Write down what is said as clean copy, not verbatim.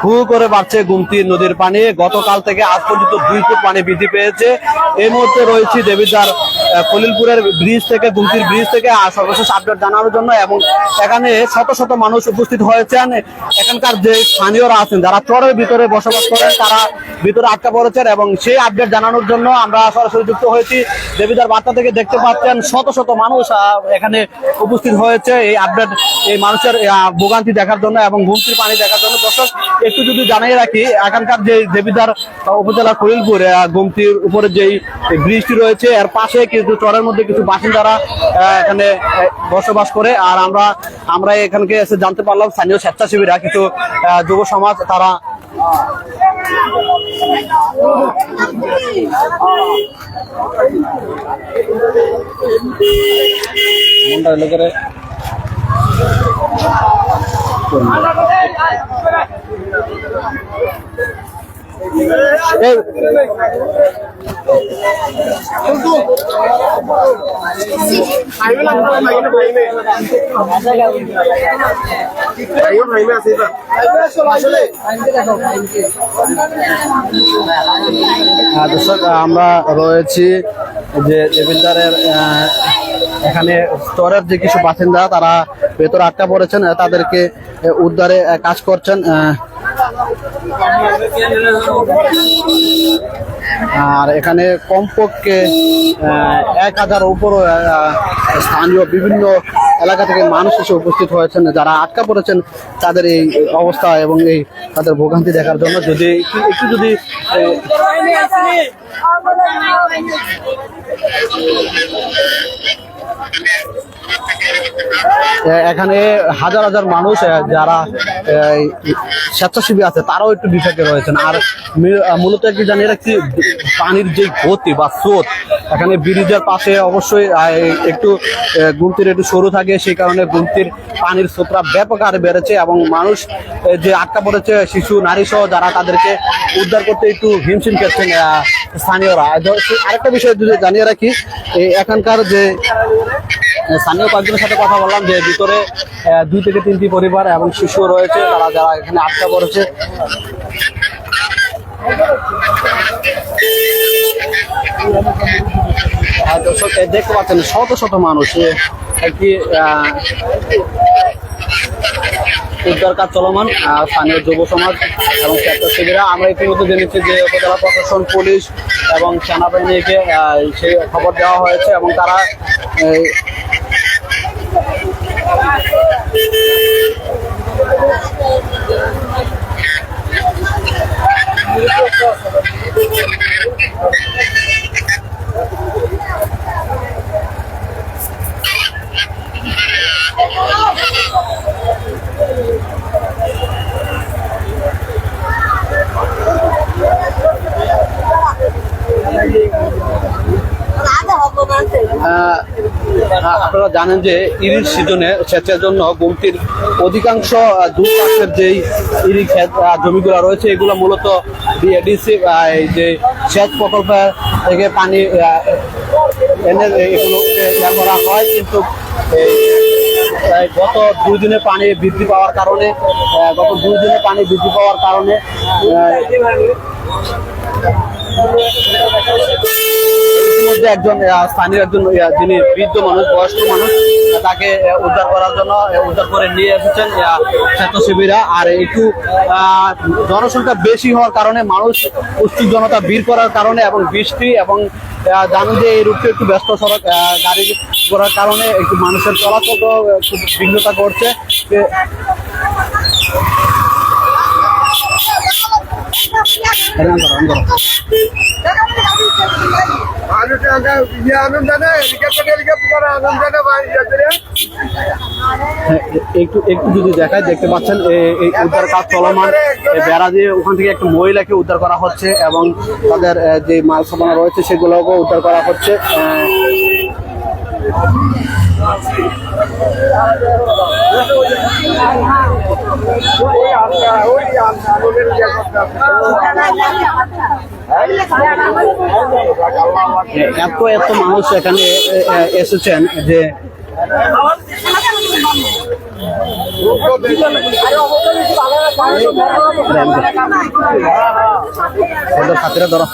হু করে বাড়ছে গোমতী নদীর পানি। গতকাল থেকে আজ পর্যন্ত 2 ফুট পানি বৃদ্ধি পেয়েছে। এই মুহূর্তে রয়েছে দেবিদ্বার খলিলপুরের ব্রিজ থেকে, গোমতীর ব্রিজ থেকে সর্বশেষ আপডেট জানানোর জন্য। এবং এখানে শত শত মানুষ উপস্থিত হয়েছেন। এখানকার যে স্থানীয়রা আছেন, যারা চরের ভিতরে বসবাস করেন, তারা ভিতরে আটকা পড়েছেন এবং সেই আপডেট জানানোর জন্য আমরা সরাসরি যুক্ত হয়েছি। দেবিদ্বার বার্তা থেকে দেখতে পাচ্ছেন শত শত মানুষ এখানে উপস্থিত হয়েছে এই আপডেট, এই মানুষের ভোগান্তি দেখার জন্য এবং গোমতীর পানি দেখার জন্য। দর্শক, একটু যদি জানিয়ে রাখি, এখানকার যে দেবিদ্বার উপজেলা খলিলপুর গোমতীর উপরে যেই ব্রিজটি রয়েছে, এর পাশে কিছু চরের মধ্যে কিছু বাসিন্দারা এখানে বসবাস করে। আর আমরা এখানকে এসে জানতে পারলাম স্থানীয় স্বেচ্ছাসেবীরা, কিছু যুব সমাজ, তারা করে দর্শক, আমরা রয়েছি যে দেবিদ্বারের এখানে স্তরের যে কিছু বাসিন্দা, তারা ভেতরে আটকা পড়েছেন, তাদেরকে উদ্ধারে কাজ করছেন। আর এখানে কমপক্ষে 1000 উপর স্থানীয় বিভিন্ন এলাকা থেকে মানুষ এসে উপস্থিত হয়েছেন, যারা আটকা পড়েছেন তাদের এই অবস্থা এবং এই তাদের ভোগান্তি দেখার জন্য। যদি একটু যদি এখানে হাজার হাজার মানুষ যারা স্বেচ্ছাসেবী আছে, তারাও একটু বিপাকে রয়েছেন। আর মূলত একটি জানিয়ে রাখছি, পানির যে গতি বা স্রোত, এখানে ব্রিজের পাশে অবশ্যই একটু গোমতীর একটু সরু থাকে, সেই কারণে গোমতীর পানির স্রোতটা ব্যাপক হারে বেড়েছে এবং মানুষ যে আটকা পড়েছে, শিশু নারী সহ যারা, তাদেরকে উদ্ধার করতে একটু হিমশিম খেচ্ছেন স্থানীয়রা। আরেকটা বিষয় যদি জানিয়ে রাখি, এখানকার যে স্থানীয় কয়েকজনের সাথে কথা বললাম, যে ভিতরে 2 থেকে 3টি পরিবার এবং শিশু রয়েছে, তারা যারা এখানে আটকা পড়েছে। দর্শক, দেখতে পাচ্ছেন শত শত মানুষ একটি উদ্ধার কাজ চলমান। স্থানীয় যুব সমাজ এবং স্বেচ্ছাসেবীরা, আমরা ইতিমধ্যে জেনেছি যে উপজেলা প্রশাসন, পুলিশ এবং সেনাবাহিনীকে সেই খবর দেওয়া হয়েছে এবং তারা আপনারা জানেন যে ইরির সিজনে সেচের জন্য গোমতীর অধিকাংশ দুপাশের যেই ইরি ক্ষেত জমিগুলো রয়েছে, এগুলো মূলত বিএডিসি যে সেচ প্রকল্প থেকে পানি এনে এগুলোকে করা হয়। কিন্তু গত 2 দিনে পানি বৃদ্ধি পাওয়ার কারণে ইতিমধ্যে একজন স্থানীয় যিনি বৃদ্ধ মানুষ, বয়স্ক মানুষ, তাকে উদ্ধার করার জন্য উদ্ধার করে নিয়ে এসেছেন স্বেচ্ছাসেবীরা। আর একটু জনসংখ্যা বেশি হওয়ার কারণে, মানুষ উৎসুক জনতা ভিড় করার কারণে এবং বৃষ্টি এবং জানেন যে এই রুটে একটু ব্যস্ত সড়ক, গাড়ি করার কারণে একটু মানুষের চলাচল খুব বিঘ্নতা করছে। একটু যদি দেখায়, দেখতে পাচ্ছেন এই উদ্ধার কাজ চলমান। বেড়া দিয়ে ওখান থেকে একটা মহিলাকে উদ্ধার করা হচ্ছে এবং তাদের যে মাল সামানা রয়েছে সেগুলোকেও উদ্ধার করা হচ্ছে। এত মানুষ এখানে এসেছেন যে সাথীরা ধরো